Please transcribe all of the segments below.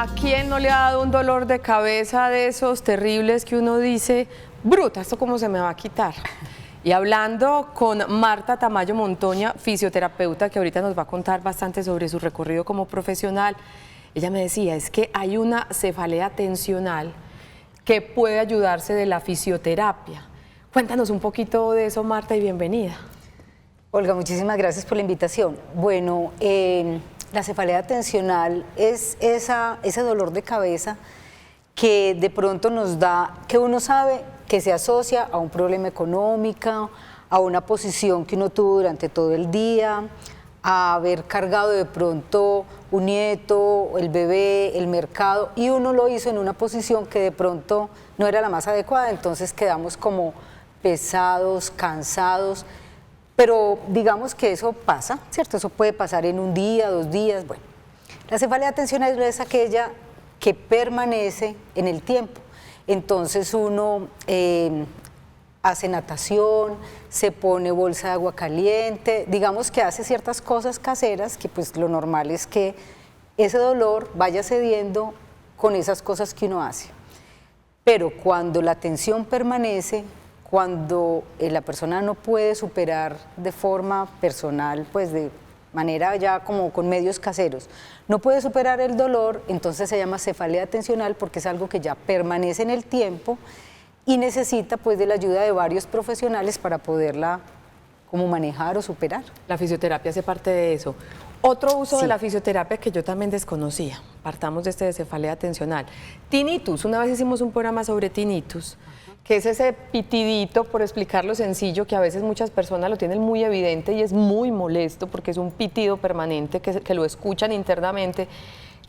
¿A quién no le ha dado un dolor de cabeza de esos terribles que uno dice, bruta, esto cómo se me va a quitar? Y hablando con Marta Tamayo Montoña, fisioterapeuta, que ahorita nos va a contar bastante sobre su recorrido como profesional, ella me decía, es que hay una cefalea tensional que puede ayudarse de la fisioterapia. Cuéntanos un poquito de eso, Marta, y bienvenida. Olga, muchísimas gracias por la invitación. Bueno, la cefalea tensional es ese dolor de cabeza que de pronto nos da, que uno sabe que se asocia a un problema económico, a una posición que uno tuvo durante todo el día, a haber cargado de pronto un nieto, el bebé, el mercado, y uno lo hizo en una posición que de pronto no era la más adecuada, entonces quedamos como pesados, cansados, pero digamos que eso pasa, ¿cierto? Eso puede pasar en un día, 2 días, bueno. La cefalea tensional es aquella que permanece en el tiempo, entonces uno hace natación, se pone bolsa de agua caliente, digamos que hace ciertas cosas caseras que pues lo normal es que ese dolor vaya cediendo con esas cosas que uno hace. Pero cuando la tensión permanece, cuando la persona no puede superar de forma personal, pues de manera ya como con medios caseros, no puede superar el dolor, entonces se llama cefalea tensional porque es algo que ya permanece en el tiempo y necesita pues de la ayuda de varios profesionales para poderla como manejar o superar. La fisioterapia hace parte de eso. Otro uso de la fisioterapia que yo también desconocía, partamos de este de cefalea tensional. Tinnitus, una vez hicimos un programa sobre tinnitus, que es ese pitidito, por explicarlo sencillo, que a veces muchas personas lo tienen muy evidente y es muy molesto porque es un pitido permanente que lo escuchan internamente,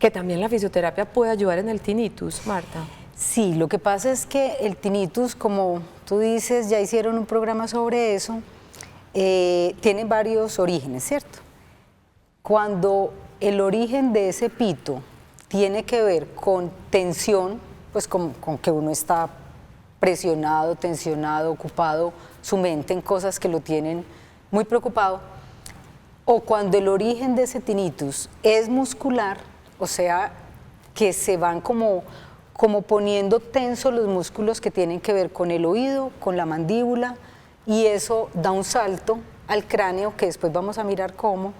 que también la fisioterapia puede ayudar en el tinnitus, Marta. Sí, lo que pasa es que el tinnitus, como tú dices, ya hicieron un programa sobre eso, tiene varios orígenes, ¿cierto? Cuando el origen de ese pito tiene que ver con tensión, pues con que uno está presionado, tensionado, ocupado su mente en cosas que lo tienen muy preocupado, o cuando el origen de ese tinnitus es muscular, o sea, que se van como poniendo tensos los músculos que tienen que ver con el oído, con la mandíbula, y eso da un salto al cráneo, que después vamos a mirar cómo,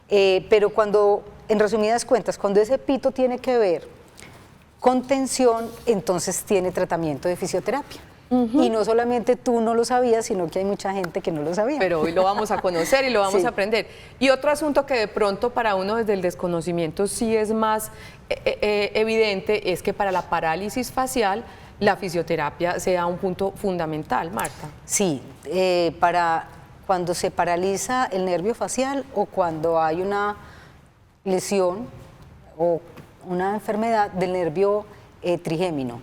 pero cuando, en resumidas cuentas, cuando ese pito tiene que ver con tensión, entonces tiene tratamiento de fisioterapia. Y no solamente tú no lo sabías, sino que hay mucha gente que no lo sabía. Pero hoy lo vamos a conocer y lo vamos a aprender. Y otro asunto que de pronto para uno desde el desconocimiento sí es más evidente es que para la parálisis facial la fisioterapia sea un punto fundamental, Marta. Sí, para cuando se paraliza el nervio facial o cuando hay una lesión o una enfermedad del nervio trigémino.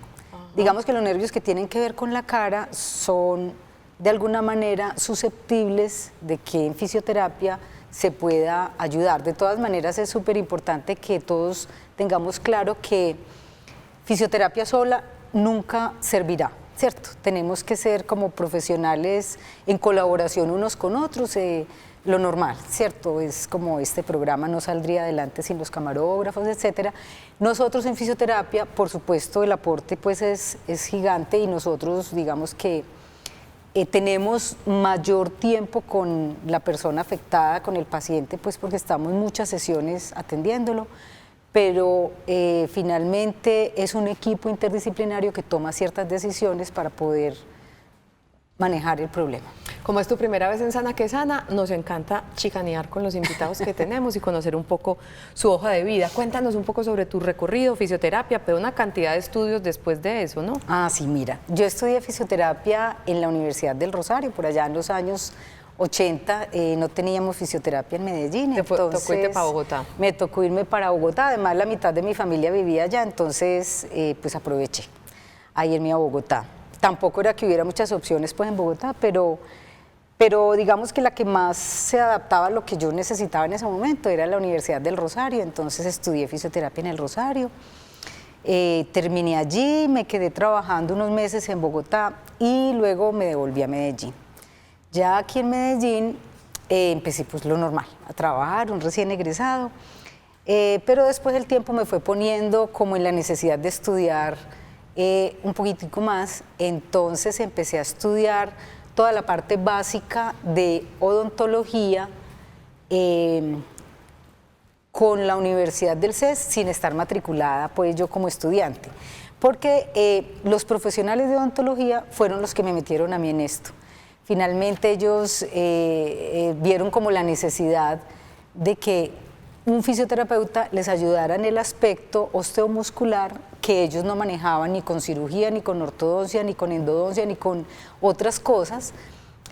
Digamos que los nervios que tienen que ver con la cara son de alguna manera susceptibles de que en fisioterapia se pueda ayudar. De todas maneras es súper importante que todos tengamos claro que fisioterapia sola nunca servirá, ¿cierto? Tenemos que ser como profesionales en colaboración unos con otros, lo normal, ¿cierto? Es como este programa no saldría adelante sin los camarógrafos, etcétera. Nosotros en fisioterapia, por supuesto, el aporte pues es gigante y nosotros digamos que tenemos mayor tiempo con la persona afectada, con el paciente, pues porque estamos muchas sesiones atendiéndolo, pero finalmente es un equipo interdisciplinario que toma ciertas decisiones para poder manejar el problema. Como es tu primera vez en Sana que Sana, nos encanta chicanear con los invitados que tenemos y conocer un poco su hoja de vida. Cuéntanos un poco sobre tu recorrido, fisioterapia, pero una cantidad de estudios después de eso, ¿no? Ah, sí, mira, yo estudié fisioterapia en la Universidad del Rosario, por allá en los años 80, no teníamos fisioterapia en Medellín. Tocó irte para Bogotá. Me tocó irme para Bogotá, además la mitad de mi familia vivía allá, entonces pues aproveché a irme a Bogotá. Tampoco era que hubiera muchas opciones pues en Bogotá, pero digamos que la que más se adaptaba a lo que yo necesitaba en ese momento era la Universidad del Rosario, entonces estudié fisioterapia en el Rosario, terminé allí, me quedé trabajando unos meses en Bogotá y luego me devolví a Medellín. Ya aquí en Medellín empecé pues lo normal, a trabajar, un recién egresado, Pero después el tiempo me fue poniendo como en la necesidad de estudiar un poquitico más, entonces empecé a estudiar toda la parte básica de odontología con la Universidad del CES sin estar matriculada pues yo como estudiante, porque los profesionales de odontología fueron los que me metieron a mí en esto. Finalmente ellos vieron como la necesidad de que un fisioterapeuta les ayudara en el aspecto osteomuscular que ellos no manejaban ni con cirugía, ni con ortodoncia, ni con endodoncia, ni con otras cosas.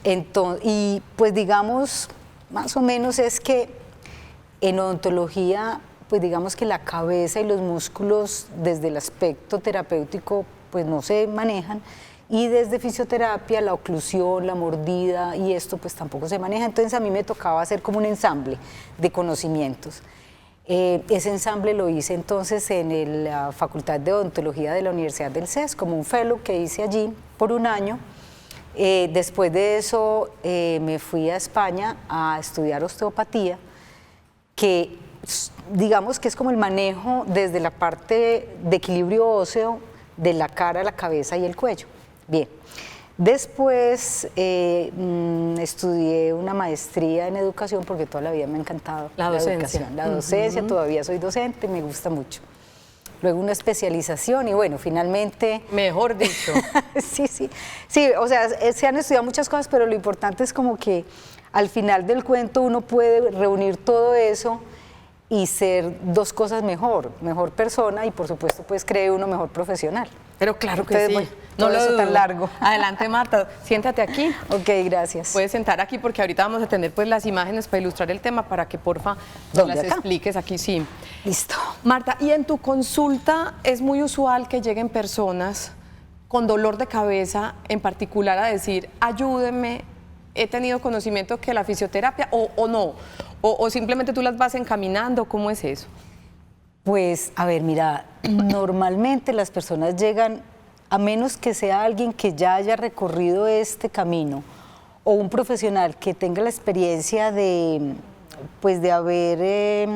Entonces, y pues digamos, más o menos es que en odontología, pues digamos que la cabeza y los músculos desde el aspecto terapéutico pues no se manejan, y desde fisioterapia la oclusión, la mordida y esto pues tampoco se maneja, entonces a mí me tocaba hacer como un ensamble de conocimientos. Ese ensamble lo hice entonces en la Facultad de Odontología de la Universidad del CES, como un fellow que hice allí por un año. Después de eso me fui a España a estudiar osteopatía, que digamos que es como el manejo desde la parte de equilibrio óseo de la cara, la cabeza y el cuello. Bien, después estudié una maestría en educación porque toda la vida me ha encantado la docencia. La docencia, todavía soy docente, me gusta mucho. Luego una especialización y bueno, finalmente... Mejor dicho. Sí, o sea, se han estudiado muchas cosas, pero lo importante es como que al final del cuento uno puede reunir todo eso y ser dos cosas mejor persona y por supuesto pues cree uno mejor profesional. Pero claro que entonces, sí, bueno, no lo eso dudo. tan largo. Adelante Marta, siéntate aquí. Ok, gracias. Puedes sentar aquí porque ahorita vamos a tener pues las imágenes para ilustrar el tema para que porfa nos las expliques aquí, sí. Listo. Marta, y en tu consulta es muy usual que lleguen personas con dolor de cabeza en particular a decir, ayúdeme, he tenido conocimiento que la fisioterapia o no, o simplemente tú las vas encaminando, ¿cómo es eso? Pues, a ver, mira, normalmente las personas llegan, a menos que sea alguien que ya haya recorrido este camino, o un profesional que tenga la experiencia de, pues, de haber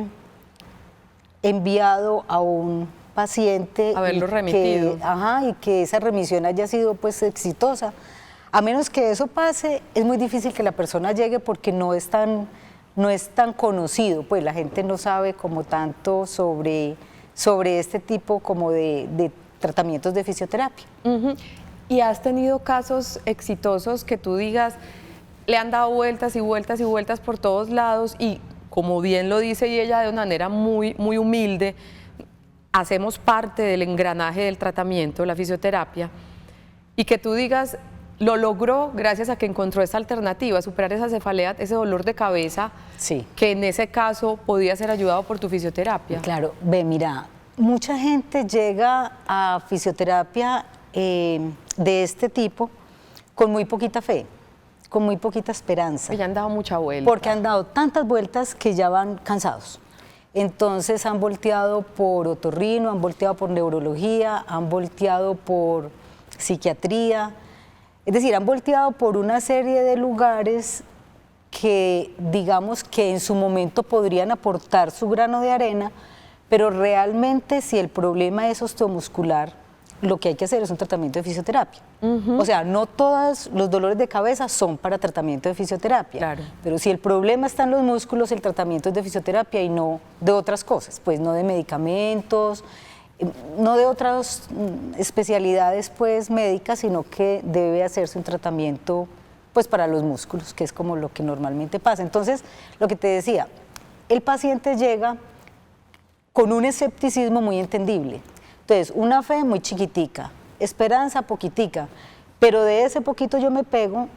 enviado a un paciente haberlo remitido. Y que esa remisión haya sido pues exitosa. A menos que eso pase, es muy difícil que la persona llegue porque no es tan conocido, pues la gente no sabe como tanto sobre este tipo como de tratamientos de fisioterapia. ¿Y has tenido casos exitosos que tú digas, le han dado vueltas y vueltas y vueltas por todos lados y como bien lo dice y ella de una manera muy, muy humilde, hacemos parte del engranaje del tratamiento, la fisioterapia, y que tú digas, lo logró gracias a que encontró esta alternativa, superar esa cefalea, ese dolor de cabeza, sí, que en ese caso podía ser ayudado por tu fisioterapia? Claro, ve, mira, mucha gente llega a fisioterapia de este tipo con muy poquita fe, con muy poquita esperanza. Ya han dado mucha vuelta. Porque han dado tantas vueltas que ya van cansados. Entonces han volteado por otorrino, han volteado por neurología, han volteado por psiquiatría, es decir, han volteado por una serie de lugares que digamos que en su momento podrían aportar su grano de arena, pero realmente si el problema es osteomuscular, lo que hay que hacer es un tratamiento de fisioterapia. O sea, no todos los dolores de cabeza son para tratamiento de fisioterapia, claro, pero si el problema está en los músculos, el tratamiento es de fisioterapia y no de otras cosas, pues no de medicamentos, no de otras especialidades pues médicas, sino que debe hacerse un tratamiento pues para los músculos, que es como lo que normalmente pasa. Entonces, lo que te decía, el paciente llega con un escepticismo muy entendible. Entonces, una fe muy chiquitica, esperanza poquitica, pero de ese poquito yo me pego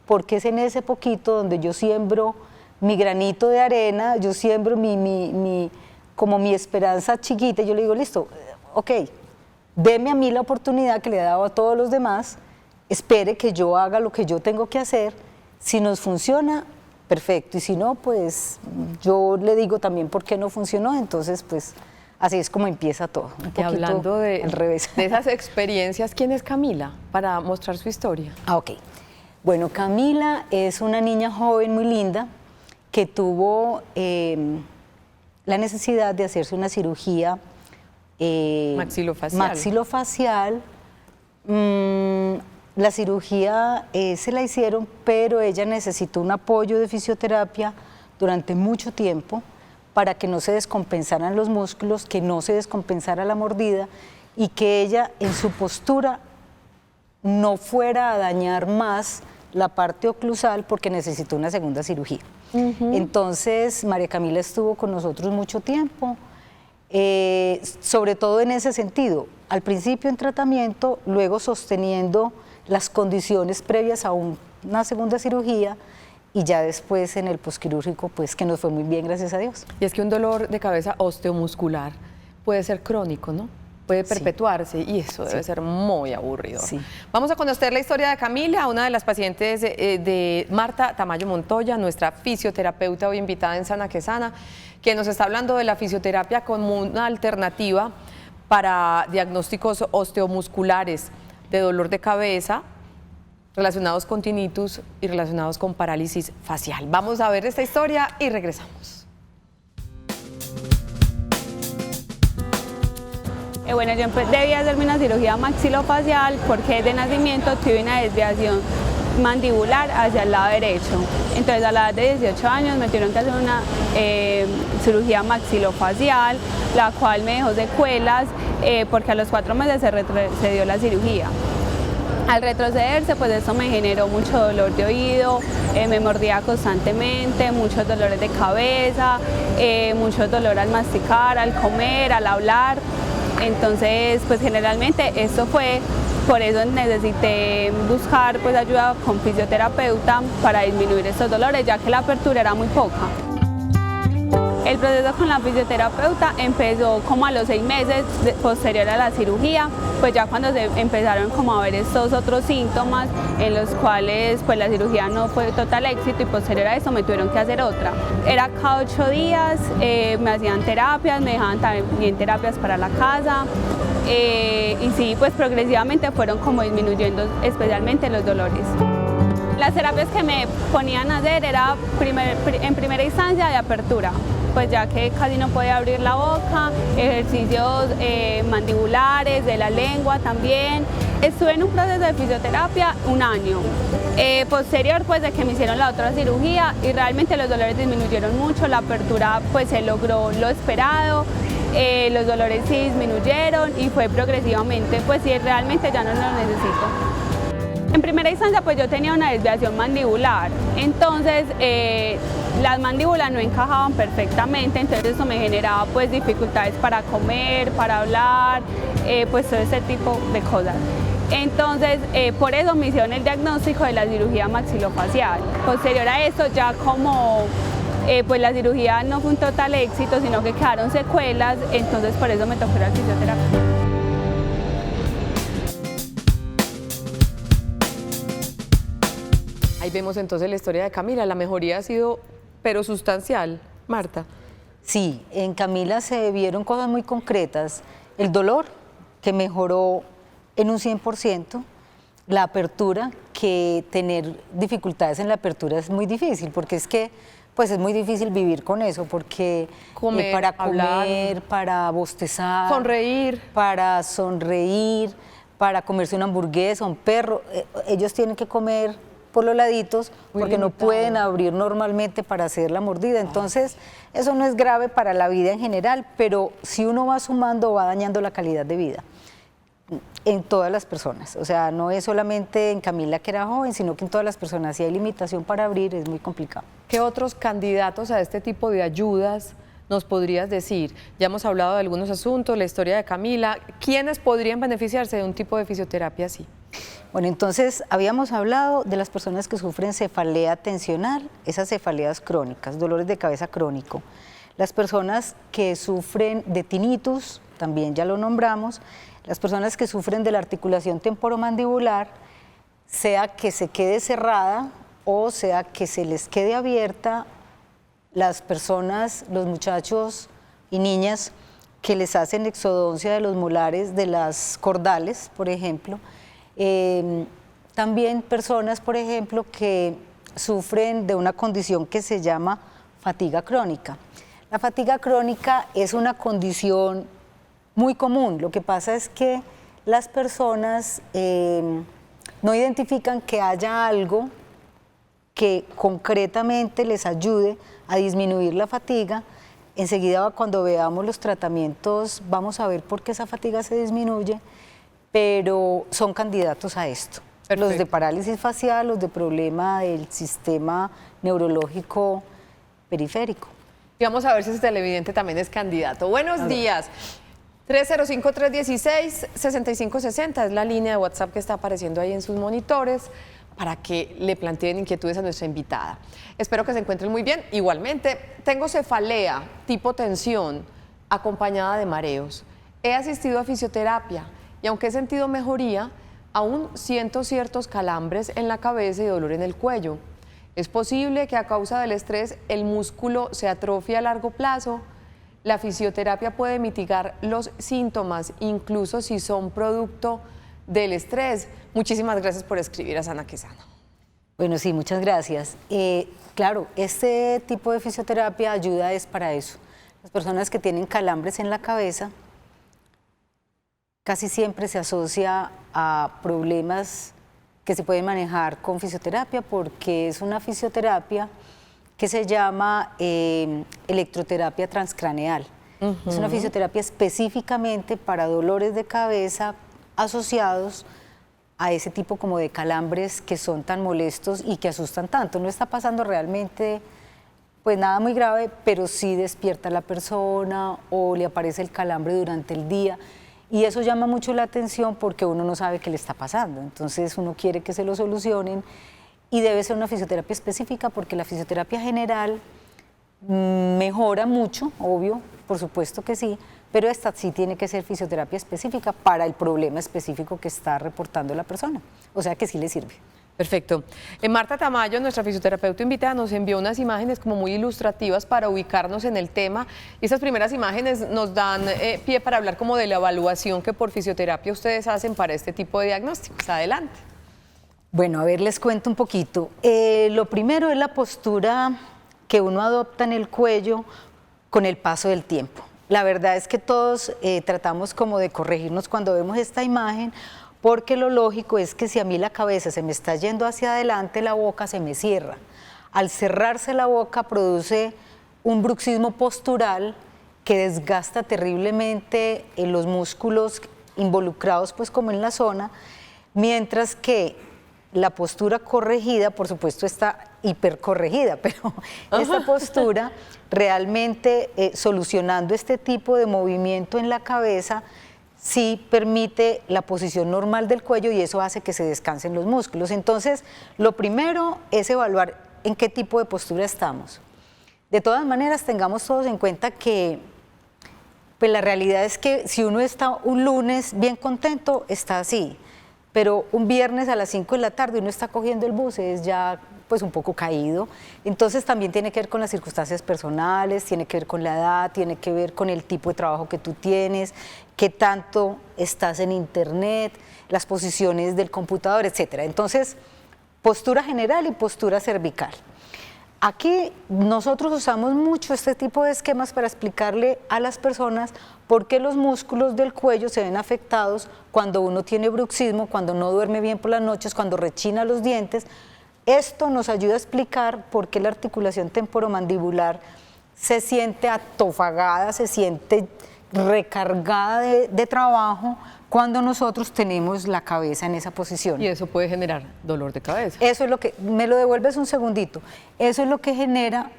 porque es en ese poquito donde yo siembro mi granito de arena, yo siembro como mi esperanza chiquita, y yo le digo, listo, ok, deme a mí la oportunidad que le he dado a todos los demás, espere que yo haga lo que yo tengo que hacer, si nos funciona, perfecto, y si no, pues yo le digo también por qué no funcionó, entonces pues así es como empieza todo, un poquito hablando al revés. De esas experiencias, ¿quién es Camila? Para mostrar su historia. Ok, bueno, Camila es una niña joven muy linda que tuvo la necesidad de hacerse una cirugía maxilofacial. La cirugía se la hicieron, pero ella necesitó un apoyo de fisioterapia durante mucho tiempo para que no se descompensaran los músculos, que no se descompensara la mordida y que ella en su postura no fuera a dañar más la parte oclusal porque necesitó una segunda cirugía. Entonces María Camila estuvo con nosotros mucho tiempo, sobre todo en ese sentido, al principio en tratamiento, luego sosteniendo las condiciones previas a una segunda cirugía y ya después en el posquirúrgico, pues que nos fue muy bien, gracias a Dios. Y es que un dolor de cabeza osteomuscular puede ser crónico, ¿no? Puede perpetuarse y eso debe ser muy aburrido. Vamos a conocer la historia de Camila, una de las pacientes de Marta Tamayo Montoya, nuestra fisioterapeuta hoy invitada en Sana que Sana, que nos está hablando de la fisioterapia como una alternativa para diagnósticos osteomusculares de dolor de cabeza relacionados con tinnitus y relacionados con parálisis facial. Vamos a ver esta historia y regresamos. Bueno, yo debí hacerme una cirugía maxilofacial porque de nacimiento tuve una desviación mandibular hacia el lado derecho. Entonces a la edad de 18 años me tuvieron que hacer una cirugía maxilofacial, la cual me dejó secuelas porque a los 4 meses se retrocedió la cirugía. Al retrocederse, pues eso me generó mucho dolor de oído, me mordía constantemente, muchos dolores de cabeza, mucho dolor al masticar, al comer, al hablar. Entonces, pues generalmente esto fue, por eso necesité buscar pues ayuda con fisioterapeuta para disminuir estos dolores, ya que la apertura era muy poca. El proceso con la fisioterapeuta empezó como a los 6 meses posterior a la cirugía, pues ya cuando se empezaron como a ver estos otros síntomas en los cuales pues la cirugía no fue total éxito y posterior a eso me tuvieron que hacer otra. Era cada 8 días, me hacían terapias, me dejaban también terapias para la casa y sí, pues progresivamente fueron como disminuyendo especialmente los dolores. Las terapias que me ponían a hacer era en primera instancia de apertura, pues ya que casi no podía abrir la boca, ejercicios mandibulares, de la lengua también. Estuve en un proceso de fisioterapia 1 año, posterior pues de que me hicieron la otra cirugía y realmente los dolores disminuyeron mucho, la apertura pues se logró lo esperado, los dolores sí disminuyeron y fue progresivamente, pues sí, realmente ya no lo necesito. En primera instancia pues yo tenía una desviación mandibular, entonces las mandíbulas no encajaban perfectamente, entonces eso me generaba pues dificultades para comer, para hablar, pues todo ese tipo de cosas. Entonces por eso me hicieron el diagnóstico de la cirugía maxilofacial. Posterior a eso ya como pues la cirugía no fue un total éxito, sino que quedaron secuelas, entonces por eso me tocó la fisioterapia. Ahí vemos entonces la historia de Camila, la mejoría ha sido, pero sustancial, Marta. Sí, en Camila se vieron cosas muy concretas, el dolor, que mejoró en un 100%, la apertura, que tener dificultades en la apertura es muy difícil, porque es que pues es muy difícil vivir con eso, porque para comer, para bostezar, para sonreír, para comerse una hamburguesa, un perro, ellos tienen que comer por los laditos porque no pueden abrir normalmente para hacer la mordida. Entonces, eso no es grave para la vida en general, pero si uno va sumando, va dañando la calidad de vida en todas las personas. O sea, no es solamente en Camila que era joven, sino que en todas las personas. Si hay limitación para abrir, es muy complicado. ¿Qué otros candidatos a este tipo de ayudas nos podrías decir? Ya hemos hablado de algunos asuntos, la historia de Camila. ¿Quiénes podrían beneficiarse de un tipo de fisioterapia así? Bueno, entonces habíamos hablado de las personas que sufren cefalea tensional, esas cefaleas crónicas, dolores de cabeza crónico. Las personas que sufren de tinnitus, también ya lo nombramos. Las personas que sufren de la articulación temporomandibular, sea que se quede cerrada o sea que se les quede abierta. Las personas, los muchachos y niñas que les hacen exodoncia de los molares, de las cordales, por ejemplo. También personas, por ejemplo, que sufren de una condición que se llama fatiga crónica. La fatiga crónica es una condición muy común. Lo que pasa es que las personas no identifican que haya algo que concretamente les ayude a disminuir la fatiga. Enseguida, cuando veamos los tratamientos, vamos a ver por qué esa fatiga se disminuye, pero son candidatos a esto. Perfecto. Los de parálisis facial, los de problema del sistema neurológico periférico. Y vamos a ver si ese televidente también es candidato. Buenos días. 305-316-6560 es la línea de WhatsApp que está apareciendo ahí en sus monitores para que le planteen inquietudes a nuestra invitada. Espero que se encuentren muy bien. Igualmente, tengo cefalea tipo tensión acompañada de mareos. He asistido a fisioterapia y aunque he sentido mejoría, aún siento ciertos calambres en la cabeza y dolor en el cuello. ¿Es posible que a causa del estrés el músculo se atrofie a largo plazo? La fisioterapia puede mitigar los síntomas, incluso si son producto del estrés. Muchísimas gracias por escribir a Sana que Sana. Bueno, sí, muchas gracias. Claro, este tipo de fisioterapia ayuda es para eso. Las personas que tienen calambres en la cabeza casi siempre se asocia a problemas que se pueden manejar con fisioterapia porque es una fisioterapia que se llama electroterapia transcraneal. Es una fisioterapia específicamente para dolores de cabeza asociados a ese tipo como de calambres que son tan molestos y que asustan tanto. No está pasando realmente pues nada muy grave, pero sí despierta a la persona o le aparece el calambre durante el día. Y eso llama mucho la atención porque uno no sabe qué le está pasando. Entonces uno quiere que se lo solucionen y debe ser una fisioterapia específica porque la fisioterapia general mejora mucho, obvio, por supuesto que sí, pero esta sí tiene que ser fisioterapia específica para el problema específico que está reportando la persona. O sea que sí le sirve. Perfecto. Marta Tamayo, nuestra fisioterapeuta invitada, nos envió unas imágenes como muy ilustrativas para ubicarnos en el tema. Y esas primeras imágenes nos dan pie para hablar como de la evaluación que por fisioterapia ustedes hacen para este tipo de diagnósticos. Adelante. Bueno, a ver, les cuento un poquito. Lo primero es la postura que uno adopta en el cuello con el paso del tiempo. La verdad es que todos tratamos como de corregirnos cuando vemos esta imagen, porque lo lógico es que si a mí la cabeza se me está yendo hacia adelante, la boca se me cierra. Al cerrarse la boca produce un bruxismo postural que desgasta terriblemente los músculos involucrados pues como en la zona, mientras que la postura corregida, por supuesto, está hipercorregida, pero esta postura realmente solucionando este tipo de movimiento en la cabeza sí permite la posición normal del cuello y eso hace que se descansen los músculos. Entonces, lo primero es evaluar en qué tipo de postura estamos. De todas maneras, tengamos todos en cuenta que pues la realidad es que si uno está un lunes bien contento, está así, pero un viernes a las 5 de la tarde uno está cogiendo el bus, es ya pues un poco caído. Entonces también tiene que ver con las circunstancias personales, tiene que ver con la edad, tiene que ver con el tipo de trabajo que tú tienes, qué tanto estás en internet, las posiciones del computador, etcétera. Entonces, postura general y postura cervical. Aquí nosotros usamos mucho este tipo de esquemas para explicarle a las personas por qué los músculos del cuello se ven afectados cuando uno tiene bruxismo, cuando no duerme bien por las noches, cuando rechina los dientes. Esto nos ayuda a explicar por qué la articulación temporomandibular se siente atofagada, se siente recargada de trabajo cuando nosotros tenemos la cabeza en esa posición. Y eso puede generar dolor de cabeza. Eso es lo que, me lo devuelves un segundito, eso es lo que genera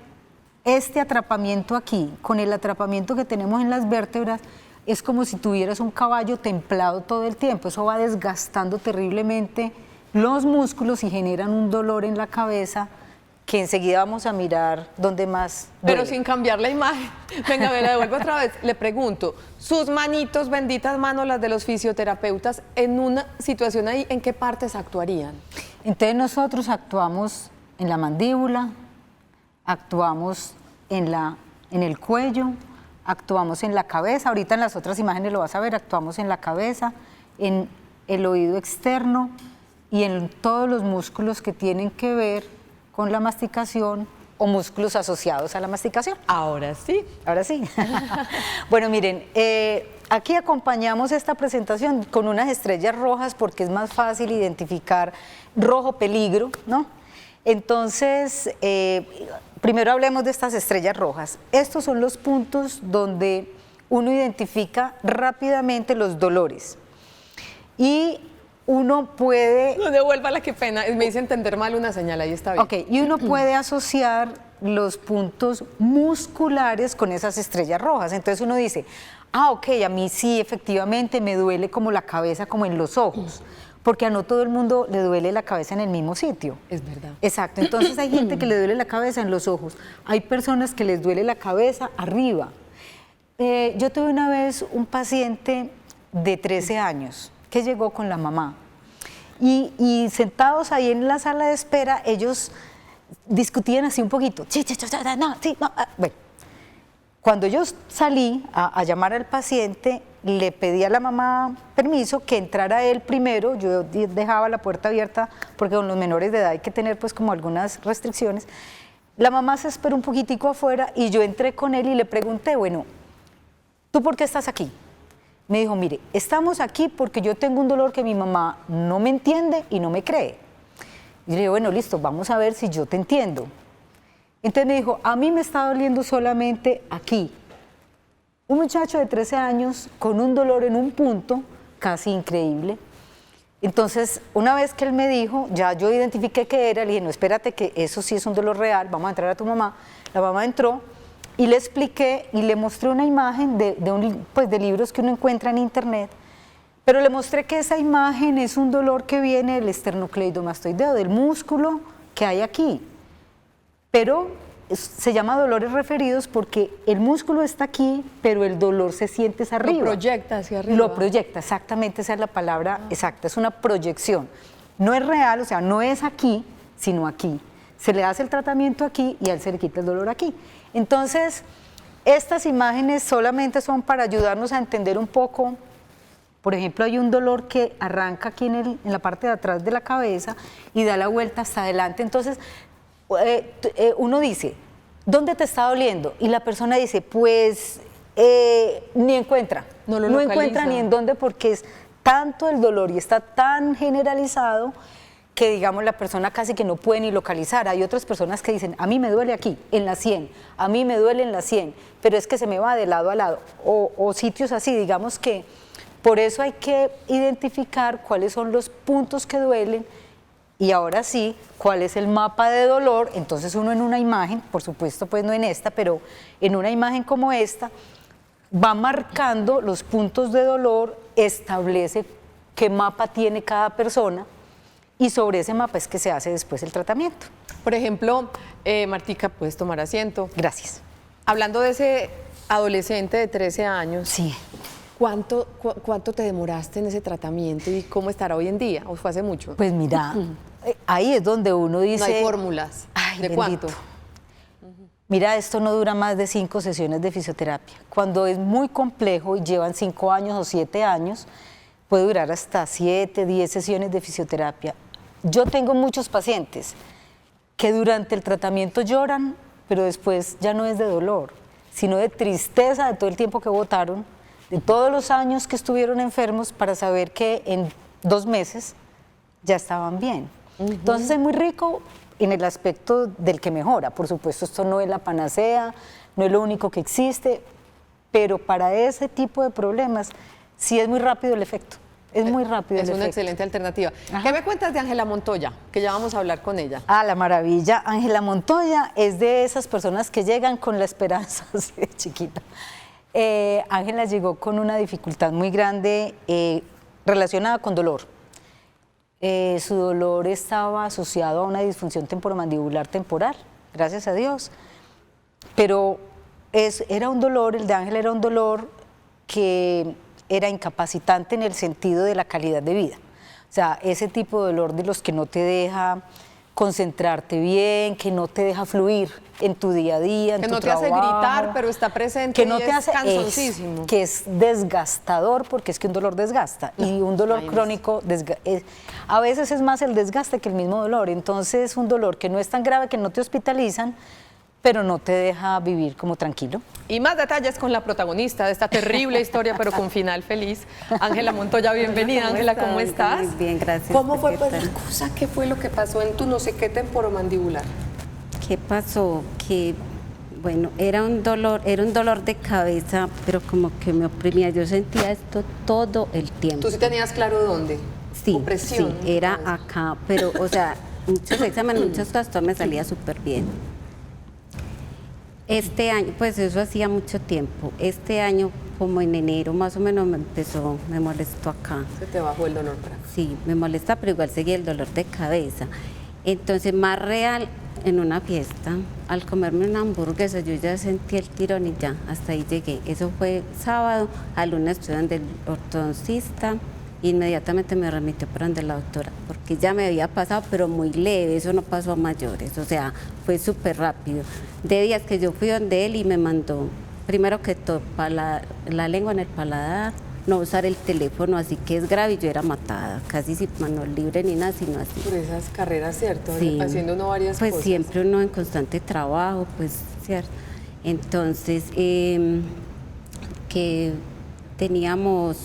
este atrapamiento aquí, con el atrapamiento que tenemos en las vértebras, es como si tuvieras un caballo templado todo el tiempo, eso va desgastando terriblemente los músculos y generan un dolor en la cabeza que enseguida vamos a mirar dónde más duele. Pero sin cambiar la imagen. Venga, me la devuelvo otra vez. Le pregunto, sus manitos, benditas manos, las de los fisioterapeutas, en una situación ahí, ¿en qué partes actuarían? Entonces nosotros actuamos en la mandíbula, actuamos en el cuello, actuamos en la cabeza, ahorita en las otras imágenes lo vas a ver, actuamos en la cabeza, en el oído externo y en todos los músculos que tienen que ver con la masticación o músculos asociados a la masticación. Ahora sí. Ahora sí. Bueno, miren, aquí acompañamos esta presentación con unas estrellas rojas porque es más fácil identificar rojo peligro, ¿no? Entonces, primero hablemos de estas estrellas rojas. Estos son los puntos donde uno identifica rápidamente los dolores. Y uno puede... No, devuélvala, qué pena. Me hice entender mal una señal, ahí está bien. Ok, y uno puede asociar los puntos musculares con esas estrellas rojas. Entonces uno dice, ah, ok, a mí sí, efectivamente me duele como la cabeza, como en los ojos, porque a no todo el mundo le duele la cabeza en el mismo sitio. Es verdad. Exacto, entonces hay gente que le duele la cabeza en los ojos, hay personas que les duele la cabeza arriba. Yo tuve una vez un paciente de 13 años que llegó con la mamá y sentados ahí en la sala de espera, ellos discutían así un poquito. Bueno, cuando yo salí a llamar al paciente, le pedí a la mamá permiso que entrara él primero. Yo dejaba la puerta abierta porque con los menores de edad hay que tener pues como algunas restricciones. La mamá se esperó un poquitico afuera y yo entré con él y le pregunté, bueno, ¿tú por qué estás aquí? Me dijo, mire, estamos aquí porque yo tengo un dolor que mi mamá no me entiende y no me cree. Y le dije, bueno, listo, vamos a ver si yo te entiendo. Entonces me dijo, a mí me está doliendo solamente aquí. Un muchacho de 13 años con un dolor en un punto casi increíble. Entonces, una vez que él me dijo, ya yo identifiqué qué era, le dije, no, espérate que eso sí es un dolor real, vamos a entrar a tu mamá. La mamá entró y le expliqué y le mostré una imagen de libros que uno encuentra en internet, pero le mostré que esa imagen es un dolor que viene del esternocleidomastoideo, del músculo que hay aquí. Pero se llama dolores referidos porque el músculo está aquí, pero el dolor se siente hacia arriba. Lo proyecta hacia arriba. Lo proyecta, exactamente, esa es la palabra exacta, es una proyección. No es real, o sea, no es aquí, sino aquí. Se le hace el tratamiento aquí y a él se le quita el dolor aquí. Entonces, estas imágenes solamente son para ayudarnos a entender un poco. Por ejemplo, hay un dolor que arranca aquí en la parte de atrás de la cabeza y da la vuelta hasta adelante. Entonces, uno dice, ¿dónde te está doliendo? Y la persona dice, pues, ni encuentra. No encuentra ni en dónde porque es tanto el dolor y está tan generalizado que, digamos, la persona casi que no puede ni localizar. Hay otras personas que dicen, a mí me duele aquí, en la 100, a mí me duele en la 100, pero es que se me va de lado a lado. O sitios así, digamos que por eso hay que identificar cuáles son los puntos que duelen y ahora sí, cuál es el mapa de dolor. Entonces uno en una imagen, por supuesto pues no en esta, pero en una imagen como esta, va marcando los puntos de dolor, establece qué mapa tiene cada persona y sobre ese mapa es que se hace después el tratamiento. Por ejemplo, Martica, puedes tomar asiento. Gracias. Hablando de ese adolescente de 13 años, Sí. ¿cuánto te demoraste en ese tratamiento y cómo estará hoy en día? ¿O fue hace mucho? Pues mira, ahí es donde uno dice... No hay fórmulas. Ay, ¿De bendito. cuánto? Mira, esto no dura más de 5 sesiones de fisioterapia. Cuando es muy complejo y llevan 5 años o 7 años, puede durar hasta 7, 10 sesiones de fisioterapia. Yo tengo muchos pacientes que durante el tratamiento lloran, pero después ya no es de dolor, sino de tristeza de todo el tiempo que botaron, de todos los años que estuvieron enfermos para saber que en 2 meses ya estaban bien. Entonces es muy rico en el aspecto del que mejora. Por supuesto, esto no es la panacea, no es lo único que existe, pero para ese tipo de problemas sí es muy rápido el efecto. Es muy rápido el Es efecto. una excelente alternativa. Ajá. ¿Qué me cuentas de Ángela Montoya? Que ya vamos a hablar con ella. Ah, la maravilla. Ángela Montoya es de esas personas que llegan con la esperanza así de chiquita. Ángela llegó con una dificultad muy grande relacionada con dolor. Su dolor estaba asociado a una disfunción temporomandibular temporal, gracias a Dios. Pero era un dolor, el de Ángela era un dolor que era incapacitante en el sentido de la calidad de vida. O sea, ese tipo de dolor de los que no te deja concentrarte bien, que no te deja fluir en tu día a día, en Que tu no te hace trabajo, gritar, pero está presente que no y te es hace cansoncísimo. que es desgastador, porque es que un dolor desgasta y un dolor Ay, crónico a veces es más el desgaste que el mismo dolor. Entonces un dolor que no es tan grave, que no te hospitalizan, pero no te deja vivir como tranquilo. Y más detalles con la protagonista de esta terrible historia, pero con final feliz. Ángela Montoya, bienvenida. Ángela, ¿cómo estás? Muy bien, gracias. ¿Cómo fue ¿Qué pues tal? la cosa? ¿Qué fue lo que pasó en tu no sé qué temporomandibular? ¿Qué pasó? Que, bueno, era un dolor de cabeza, pero como que me oprimía. Yo sentía esto todo el tiempo. ¿Tú sí tenías claro dónde? Sí, Opresión. sí, era acá, pero, o sea, muchos exámenes, muchas cosas, todo me salía súper bien. Este año, pues eso hacía mucho tiempo. Este año, como en enero más o menos, me molestó acá. Se te bajó el dolor para acá. Sí, me molesta, pero igual seguía el dolor de cabeza. Entonces, más real, en una fiesta, al comerme una hamburguesa, yo ya sentí el tirón y ya, hasta ahí llegué. Eso fue sábado, al lunes estuve donde el ortodoncista, inmediatamente me remitió para donde la doctora, porque ya me había pasado, pero muy leve, eso no pasó a mayores, o sea, fue súper rápido. De días que yo fui donde él y me mandó, primero que todo, la lengua en el paladar, no usar el teléfono, así que es grave, y yo era matada, casi sin mano libre ni nada, sino así. Por esas carreras, ¿cierto? Sí. Haciendo uno varias pues cosas. siempre uno en constante trabajo, pues, ¿cierto? Entonces, que teníamos,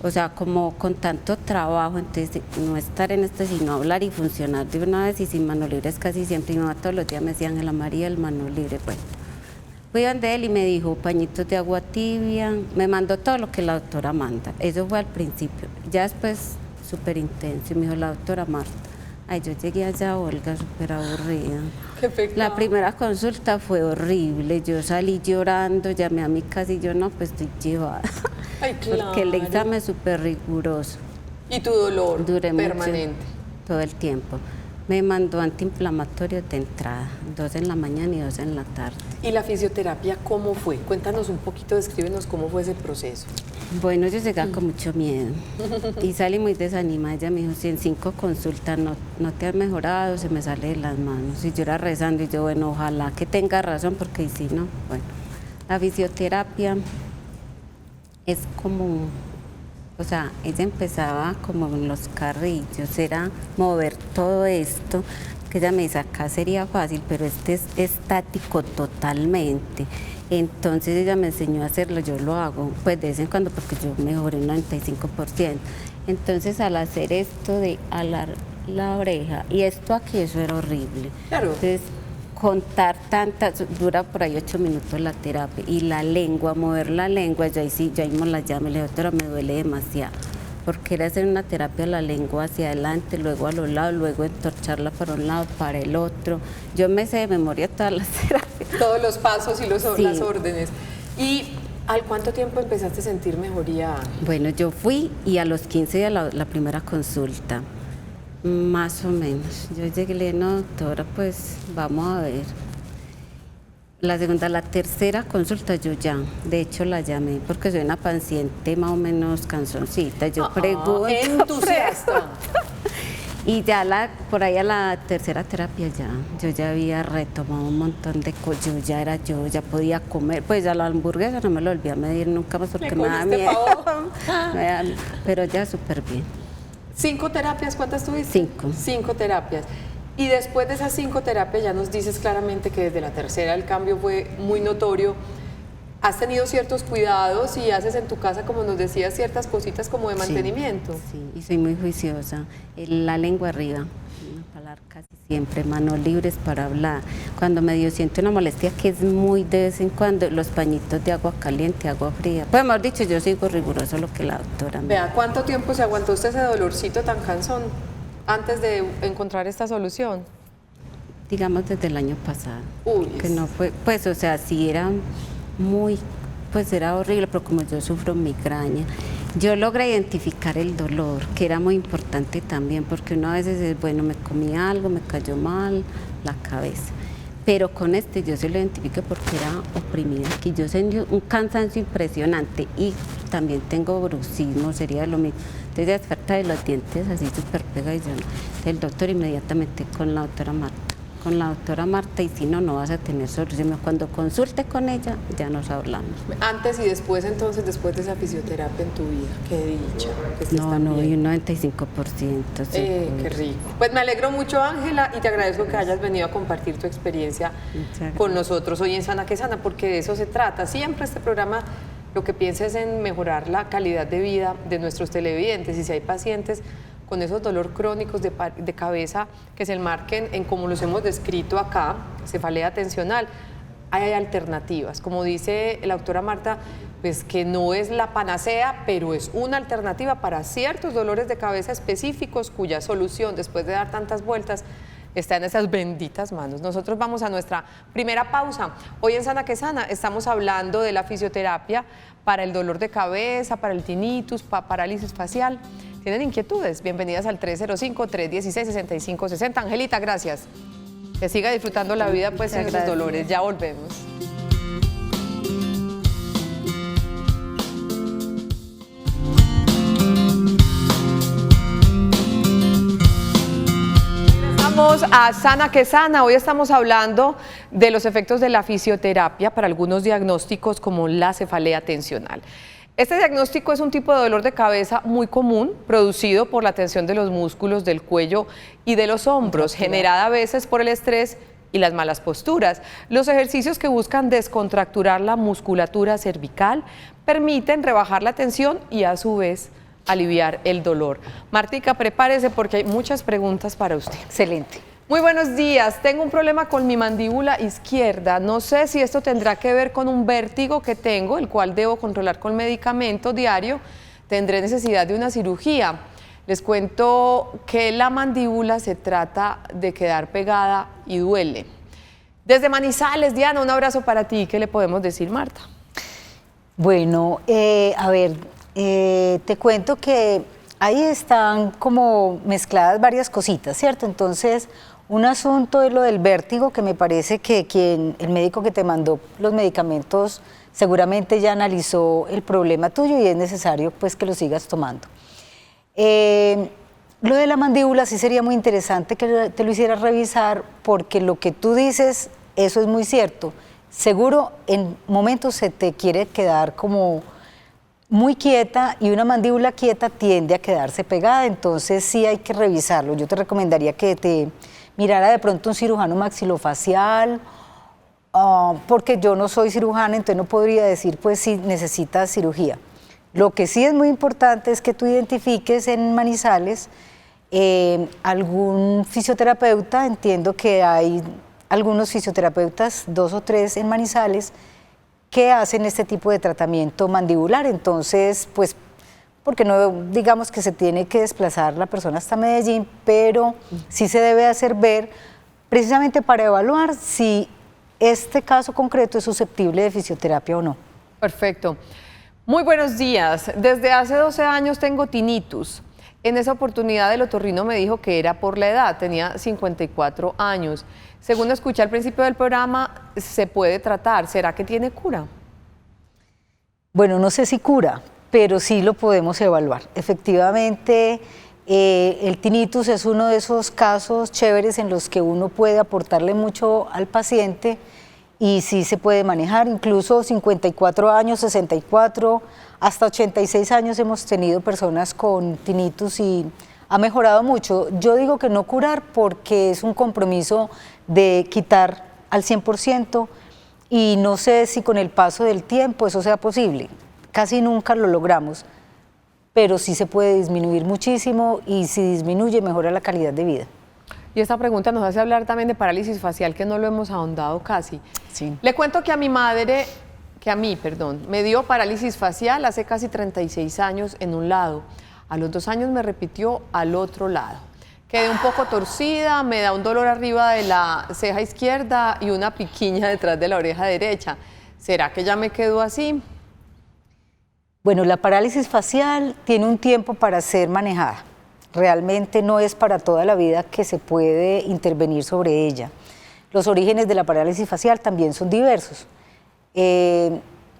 o sea, como con tanto trabajo, entonces no estar en esto, sino hablar y funcionar de una vez y sin mano libre es casi siempre. Y mi mamá todos los días me decía, Ángela María, el mano libre, bueno. Fui donde él y me dijo pañitos de agua tibia, me mandó todo lo que la doctora manda. Eso fue al principio. Ya después, súper intenso, y me dijo la doctora Marta. Ay, yo llegué allá, Olga, súper aburrida. Qué pecado. La primera consulta fue horrible, yo salí llorando, llamé a mi casa y yo no, pues estoy llevada. Ay, claro. Porque el examen es súper riguroso. Y tu dolor Duré permanente. mucho, todo el tiempo. Me mandó antiinflamatorios de entrada, 2 en la mañana y 2 en la tarde. ¿Y la fisioterapia cómo fue? Cuéntanos un poquito, descríbenos cómo fue ese proceso. Bueno, yo llegaba con mucho miedo y salí muy desanimada. Ella me dijo, si en 5 consultas no te has mejorado, se me sale de las manos. Y yo era rezando y yo, bueno, ojalá que tenga razón, porque si no, bueno. La fisioterapia es como, o sea, ella empezaba como en los carrillos, era mover todo esto, que ella me dice, acá sería fácil, pero este es estático totalmente. Entonces ella me enseñó a hacerlo, yo lo hago, pues de vez en cuando, porque yo mejoré un 95%. Entonces al hacer esto de alar la oreja, y esto aquí, eso era horrible. Claro. Entonces, contar tantas, dura por ahí 8 minutos la terapia, y la lengua, mover la lengua, yo ahí sí, yo ahí me la llamé, le dije, doctora, me duele demasiado, porque era hacer una terapia la lengua hacia adelante, luego a los lados, luego entorcharla para un lado, para el otro. Yo me sé de memoria todas las terapias. Todos los pasos y Sí. las órdenes. ¿Y al cuánto tiempo empezaste a sentir mejoría? Bueno, yo fui y a los 15 días la primera consulta, más o menos. Yo llegué y le dije, no, doctora, pues vamos a ver. La segunda, la tercera consulta yo ya, de hecho la llamé porque soy una paciente más o menos cansoncita. Yo pregunto. Entusiasta. Y ya por ahí a la tercera terapia yo ya había retomado un montón de cosas, yo ya podía comer, pues ya la hamburguesa no me lo volví a medir nunca más porque me da cogiste miedo. pavor. Pero ya súper bien. 5 terapias, ¿cuántas tuviste? 5. 5 terapias. Y después de esas 5 terapias ya nos dices claramente que desde la tercera el cambio fue muy notorio. ¿Has tenido ciertos cuidados y haces en tu casa, como nos decías, ciertas cositas como de mantenimiento? Sí, y soy muy juiciosa. La lengua arriba, hablar casi siempre, manos libres para hablar. Cuando medio siento una molestia, que es muy de vez en cuando, los pañitos de agua caliente, agua fría. Pues mejor dicho, yo sigo riguroso lo que la doctora me Vea, ¿cuánto tiempo se aguantó usted ese dolorcito tan cansón antes de encontrar esta solución? digamos desde el año pasado. Uy, que no fue, pues o sea, sí era muy, pues era horrible, pero como yo sufro migraña, yo logré identificar el dolor, que era muy importante también, porque uno a veces es, bueno, me comí algo, me cayó mal la cabeza, pero con este yo se lo identifiqué porque era oprimida, que yo sentí un cansancio impresionante y también tengo bruxismo, sería lo mismo. Entonces desperta de los dientes así súper pegadillos. El doctor inmediatamente con la doctora Marta, con la doctora Marta y si no, no vas a tener solución. Cuando consulte con ella, ya nos hablamos. Antes y después, entonces, después de esa fisioterapia en tu vida, qué dicha. Que estés tan No, y bien. un 95%. Qué rico. Pues me alegro mucho, Ángela, y te agradezco que hayas venido a compartir tu experiencia con nosotros hoy en Sana que Sana, porque de eso se trata. Siempre este programa lo que piensa es en mejorar la calidad de vida de nuestros televidentes, y si hay pacientes con esos dolores crónicos de cabeza que se enmarquen en como los hemos descrito acá, cefalea tensional, hay alternativas. Como dice la doctora Marta, pues que no es la panacea, pero es una alternativa para ciertos dolores de cabeza específicos cuya solución, después de dar tantas vueltas, está en esas benditas manos. Nosotros vamos a nuestra primera pausa. Hoy en Sana que Sana estamos hablando de la fisioterapia para el dolor de cabeza, para el tinnitus, parálisis facial. ¿Tienen inquietudes? Bienvenidas al 305-316-6560. Angelita, gracias. Que siga disfrutando la vida pues sin esos dolores. Ya volvemos. Vamos a Sana que Sana. Hoy estamos hablando de los efectos de la fisioterapia para algunos diagnósticos como la cefalea tensional. Este diagnóstico es un tipo de dolor de cabeza muy común, producido por la tensión de los músculos del cuello y de los hombros, generada a veces por el estrés y las malas posturas. Los ejercicios que buscan descontracturar la musculatura cervical permiten rebajar la tensión y a su vez aliviar el dolor. Martica, prepárese porque hay muchas preguntas para usted. Excelente. Muy buenos días. Tengo un problema con mi mandíbula izquierda. No sé si esto tendrá que ver con un vértigo que tengo, el cual debo controlar con medicamento diario. Tendré necesidad de una cirugía. Les cuento que la mandíbula se trata de quedar pegada y duele. Desde Manizales, Diana, un abrazo para ti. ¿Qué le podemos decir, Marta? Bueno, a ver, te cuento que ahí están como mezcladas varias cositas, ¿cierto? Entonces, un asunto es lo del vértigo, que me parece que el médico que te mandó los medicamentos seguramente ya analizó el problema tuyo y es necesario pues que lo sigas tomando. Lo de la mandíbula sí sería muy interesante que te lo hicieras revisar, porque lo que tú dices, eso es muy cierto. Seguro en momentos se te quiere quedar como muy quieta, y una mandíbula quieta tiende a quedarse pegada, entonces sí hay que revisarlo. Yo te recomendaría que te mirara de pronto un cirujano maxilofacial, porque yo no soy cirujana, entonces no podría decir pues si necesitas cirugía. Lo que sí es muy importante es que tú identifiques en Manizales algún fisioterapeuta. Entiendo que hay algunos fisioterapeutas, 2 o 3 en Manizales, que hacen este tipo de tratamiento mandibular. Entonces, pues, porque no digamos que se tiene que desplazar la persona hasta Medellín, pero sí se debe hacer ver precisamente para evaluar si este caso concreto es susceptible de fisioterapia o no. Perfecto. Muy buenos días. Desde hace 12 años tengo tinnitus. En esa oportunidad el otorrino me dijo que era por la edad, tenía 54 años. Según escuché al principio del programa, se puede tratar. ¿Será que tiene cura? Bueno, no sé si cura, pero sí lo podemos evaluar. Efectivamente, el tinnitus es uno de esos casos chéveres en los que uno puede aportarle mucho al paciente y sí se puede manejar. Incluso 54 años, 64, hasta 86 años hemos tenido personas con tinnitus y ha mejorado mucho. Yo digo que no curar porque es un compromiso de quitar al 100%, y no sé si con el paso del tiempo eso sea posible. Casi nunca lo logramos, pero sí se puede disminuir muchísimo, y si disminuye mejora la calidad de vida. Y esta pregunta nos hace hablar también de parálisis facial, que no lo hemos ahondado casi. Sí. Le cuento que a mí, me dio parálisis facial hace casi 36 años en un lado. A los 2 años me repitió al otro lado. Quedé un poco torcida, me da un dolor arriba de la ceja izquierda y una piquiña detrás de la oreja derecha. ¿Será que ya me quedó así? Bueno, la parálisis facial tiene un tiempo para ser manejada. Realmente no es para toda la vida que se puede intervenir sobre ella. Los orígenes de la parálisis facial también son diversos.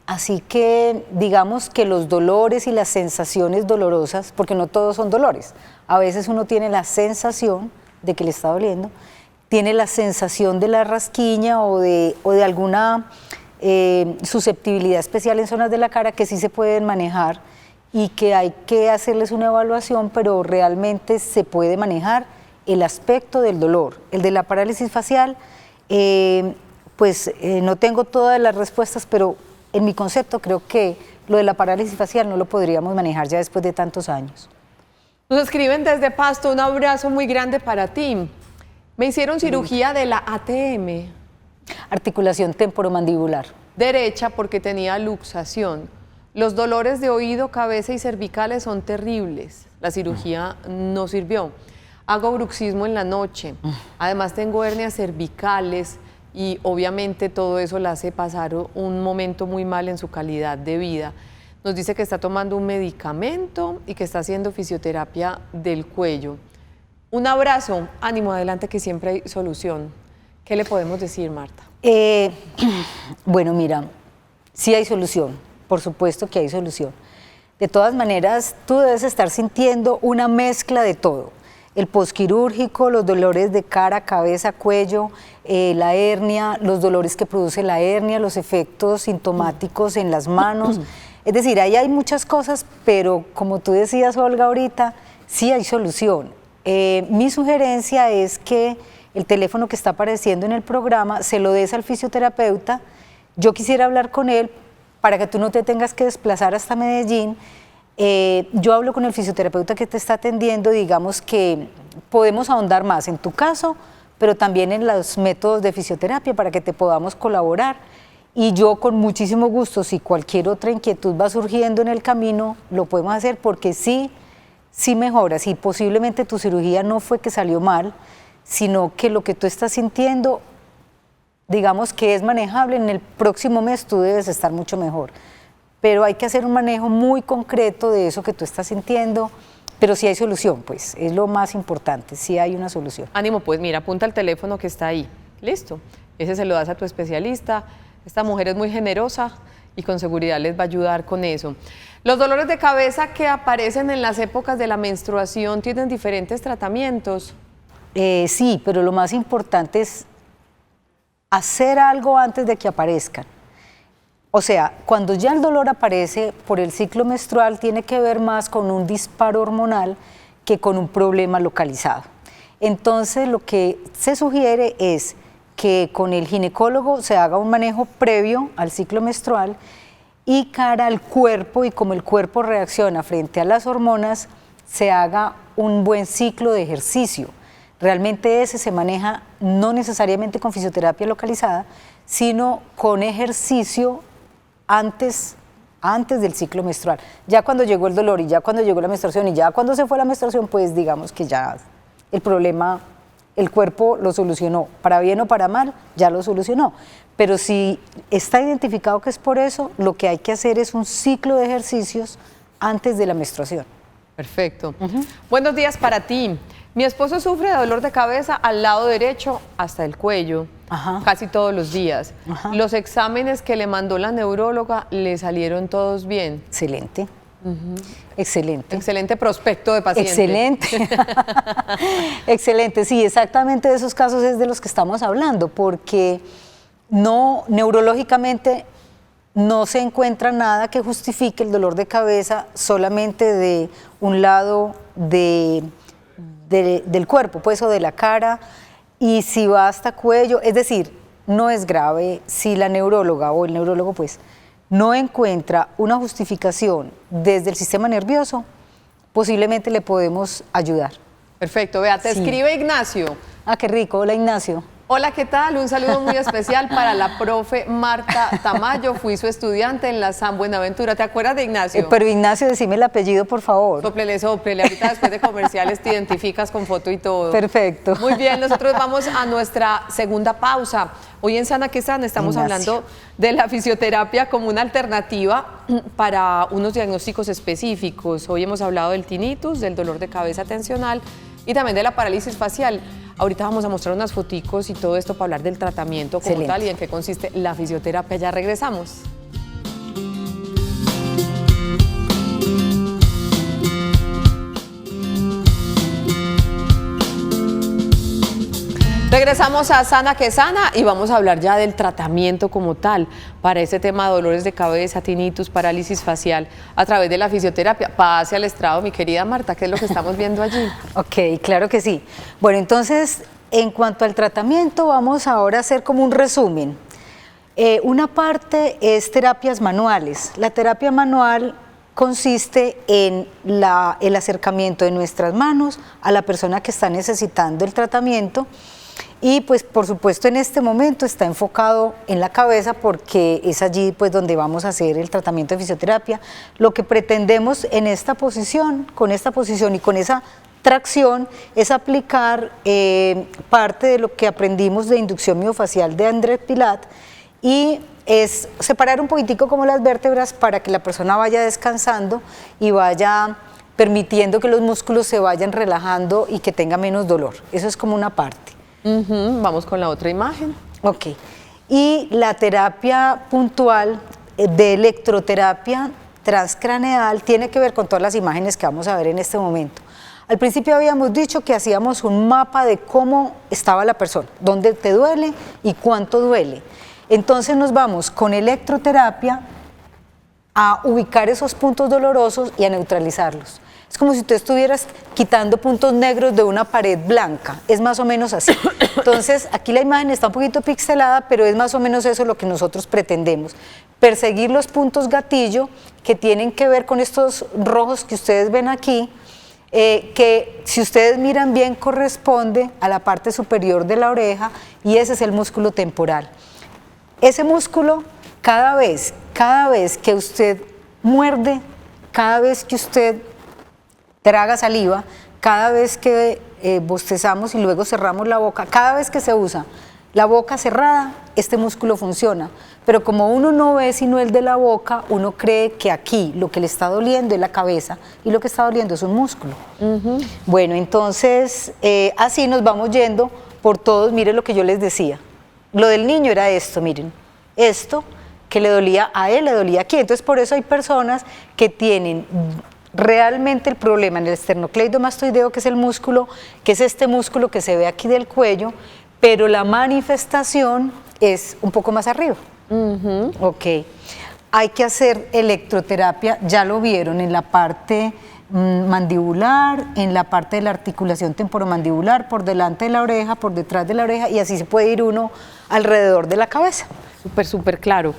Así que digamos que los dolores y las sensaciones dolorosas, porque no todos son dolores, a veces uno tiene la sensación de que le está doliendo, tiene la sensación de la rasquiña o de alguna susceptibilidad especial en zonas de la cara que sí se pueden manejar y que hay que hacerles una evaluación, pero realmente se puede manejar el aspecto del dolor. El de la parálisis facial, no tengo todas las respuestas, pero en mi concepto creo que lo de la parálisis facial no lo podríamos manejar ya después de tantos años. Nos escriben desde Pasto, un abrazo muy grande para ti. Me hicieron cirugía de la ATM. Articulación temporomandibular. Derecha porque tenía luxación. Los dolores de oído, cabeza y cervicales son terribles. La cirugía no sirvió. Hago bruxismo en la noche. Además tengo hernias cervicales y obviamente todo eso la hace pasar un momento muy mal en su calidad de vida. Nos dice que está tomando un medicamento y que está haciendo fisioterapia del cuello. Un abrazo, ánimo, adelante, que siempre hay solución. ¿Qué le podemos decir, Marta? Bueno, mira, sí hay solución, por supuesto que hay solución. De todas maneras, tú debes estar sintiendo una mezcla de todo. El posquirúrgico, los dolores de cara, cabeza, cuello, la hernia, los dolores que produce la hernia, los efectos sintomáticos en las manos. Es decir, ahí hay muchas cosas, pero como tú decías, Olga, ahorita, sí hay solución. Mi sugerencia es que el teléfono que está apareciendo en el programa se lo des al fisioterapeuta. Yo quisiera hablar con él para que tú no te tengas que desplazar hasta Medellín. Yo hablo con el fisioterapeuta que te está atendiendo, digamos que podemos ahondar más en tu caso, pero también en los métodos de fisioterapia para que te podamos colaborar. Y yo con muchísimo gusto, si cualquier otra inquietud va surgiendo en el camino, lo podemos hacer porque sí mejoras y posiblemente tu cirugía no fue que salió mal, sino que lo que tú estás sintiendo, digamos que es manejable. En el próximo mes tú debes estar mucho mejor. Pero hay que hacer un manejo muy concreto de eso que tú estás sintiendo, pero sí hay solución, pues, es lo más importante, sí hay una solución. Ánimo, pues mira, apunta el teléfono que está ahí, listo, ese se lo das a tu especialista. Esta mujer es muy generosa y con seguridad les va a ayudar con eso. Los dolores de cabeza que aparecen en las épocas de la menstruación tienen diferentes tratamientos. Sí, pero lo más importante es hacer algo antes de que aparezcan. O sea, cuando ya el dolor aparece por el ciclo menstrual, tiene que ver más con un disparo hormonal que con un problema localizado. Entonces, lo que se sugiere es que con el ginecólogo se haga un manejo previo al ciclo menstrual y cara al cuerpo, y como el cuerpo reacciona frente a las hormonas, se haga un buen ciclo de ejercicio. Realmente ese se maneja no necesariamente con fisioterapia localizada, sino con ejercicio antes del ciclo menstrual. Ya cuando llegó el dolor y ya cuando llegó la menstruación y ya cuando se fue la menstruación, pues digamos que ya el problema, el cuerpo lo solucionó, para bien o para mal, ya lo solucionó. Pero si está identificado que es por eso, lo que hay que hacer es un ciclo de ejercicios antes de la menstruación. Perfecto. Buenos días para ti. Mi esposo sufre de dolor de cabeza al lado derecho hasta el cuello, casi todos los días. Los exámenes que le mandó la neuróloga le salieron todos bien. Excelente. Excelente. Excelente prospecto de paciente. Excelente. Excelente, sí, exactamente de esos casos es de los que estamos hablando, porque no, neurológicamente no se encuentra nada que justifique el dolor de cabeza solamente de un lado del cuerpo, pues, o de la cara, y si va hasta cuello, es decir, no es grave. Si la neuróloga o el neurólogo, pues, no encuentra una justificación desde el sistema nervioso, posiblemente le podemos ayudar. Perfecto, vea, te escribe Ignacio. Ah, qué rico, hola Ignacio. Hola, ¿qué tal? Un saludo muy especial para la profe Marta Tamayo. Fui su estudiante en la San Buenaventura. ¿Te acuerdas de Ignacio? Pero Ignacio, decime el apellido, por favor. Sóplele. Ahorita después de comerciales te identificas con foto y todo. Perfecto. Muy bien, nosotros vamos a nuestra segunda pausa. Hoy en Sana que Sana estamos hablando de la fisioterapia como una alternativa para unos diagnósticos específicos. Hoy hemos hablado del tinnitus, del dolor de cabeza tensional y también de la parálisis facial. Ahorita vamos a mostrar unas foticos y todo esto para hablar del tratamiento como tal y en qué consiste la fisioterapia. Ya regresamos. Regresamos a Sana que Sana y vamos a hablar ya del tratamiento como tal para ese tema de dolores de cabeza, tinnitus, parálisis facial a través de la fisioterapia. Pase al estrado, mi querida Marta, ¿qué es lo que estamos viendo allí? Ok, claro que sí. Bueno, entonces, en cuanto al tratamiento, vamos ahora a hacer como un resumen. Una parte es terapias manuales. La terapia manual consiste en el acercamiento de nuestras manos a la persona que está necesitando el tratamiento y pues por supuesto en este momento está enfocado en la cabeza porque es allí pues donde vamos a hacer el tratamiento de fisioterapia. Lo que pretendemos en esta posición, con esta posición y con esa tracción es aplicar parte de lo que aprendimos de inducción miofacial de André Pilat y es separar un poquitico como las vértebras para que la persona vaya descansando y vaya permitiendo que los músculos se vayan relajando y que tenga menos dolor. Eso es como una parte. Vamos con la otra imagen. Ok. Y la terapia puntual de electroterapia transcraneal tiene que ver con todas las imágenes que vamos a ver en este momento. Al principio habíamos dicho que hacíamos un mapa de cómo estaba la persona, dónde te duele y cuánto duele. Entonces nos vamos con electroterapia a ubicar esos puntos dolorosos y a neutralizarlos. Es como si tú estuvieras quitando puntos negros de una pared blanca, es más o menos así. Entonces aquí la imagen está un poquito pixelada, pero es más o menos eso lo que nosotros pretendemos. Perseguir los puntos gatillo que tienen que ver con estos rojos que ustedes ven aquí, que si ustedes miran bien corresponde a la parte superior de la oreja y ese es el músculo temporal. Ese músculo, cada vez que usted muerde, cada vez que usted traga saliva, cada vez que bostezamos y luego cerramos la boca, cada vez que se usa la boca cerrada, este músculo funciona. Pero como uno no ve sino el de la boca, uno cree que aquí lo que le está doliendo es la cabeza y lo que está doliendo es un músculo. Bueno, entonces así nos vamos yendo por todos. Miren lo que yo les decía. Lo del niño era esto, miren, esto que le dolía a él, le dolía aquí. Entonces por eso hay personas que tienen realmente el problema en el esternocleidomastoideo, que es el músculo, que es este músculo que se ve aquí del cuello, pero la manifestación es un poco más arriba. Ok, hay que hacer electroterapia, ya lo vieron en la parte mandibular, en la parte de la articulación temporomandibular, por delante de la oreja, por detrás de la oreja, y así se puede ir uno alrededor de la cabeza. Súper claro.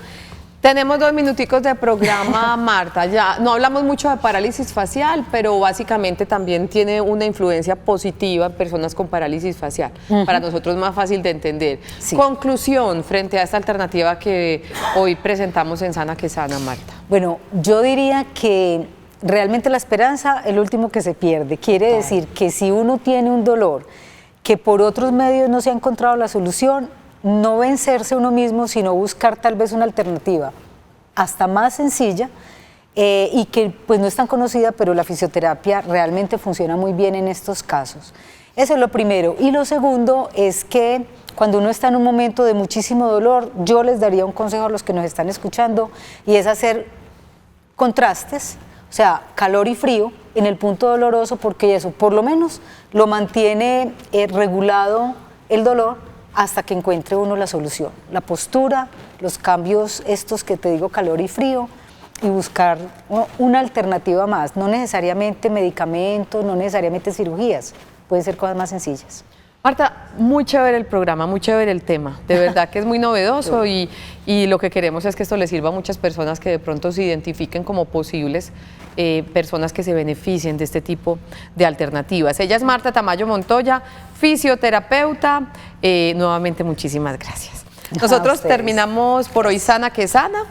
Tenemos 2 minuticos de programa, Marta. Ya no hablamos mucho de parálisis facial, pero básicamente también tiene una influencia positiva en personas con parálisis facial. Para nosotros es más fácil de entender. Sí. Conclusión frente a esta alternativa que hoy presentamos en Sana que Sana, Marta. Bueno, yo diría que realmente la esperanza es lo último que se pierde. Quiere decir que si uno tiene un dolor que por otros medios no se ha encontrado la solución, no vencerse uno mismo, sino buscar tal vez una alternativa hasta más sencilla y que pues no es tan conocida, pero la fisioterapia realmente funciona muy bien en estos casos. Eso es lo primero. Y lo segundo es que cuando uno está en un momento de muchísimo dolor, yo les daría un consejo a los que nos están escuchando y es hacer contrastes, o sea, calor y frío en el punto doloroso, porque eso por lo menos lo mantiene regulado el dolor hasta que encuentre uno la solución. La postura, los cambios estos que te digo, calor y frío, y buscar una alternativa más, no necesariamente medicamentos, no necesariamente cirugías, pueden ser cosas más sencillas. Marta, muy chévere el programa, muy chévere el tema, de verdad que es muy novedoso y lo que queremos es que esto le sirva a muchas personas que de pronto se identifiquen como posibles personas que se beneficien de este tipo de alternativas. Ella es Marta Tamayo Montoya, fisioterapeuta. Nuevamente muchísimas gracias. Nosotros terminamos por hoy Sana que Sana.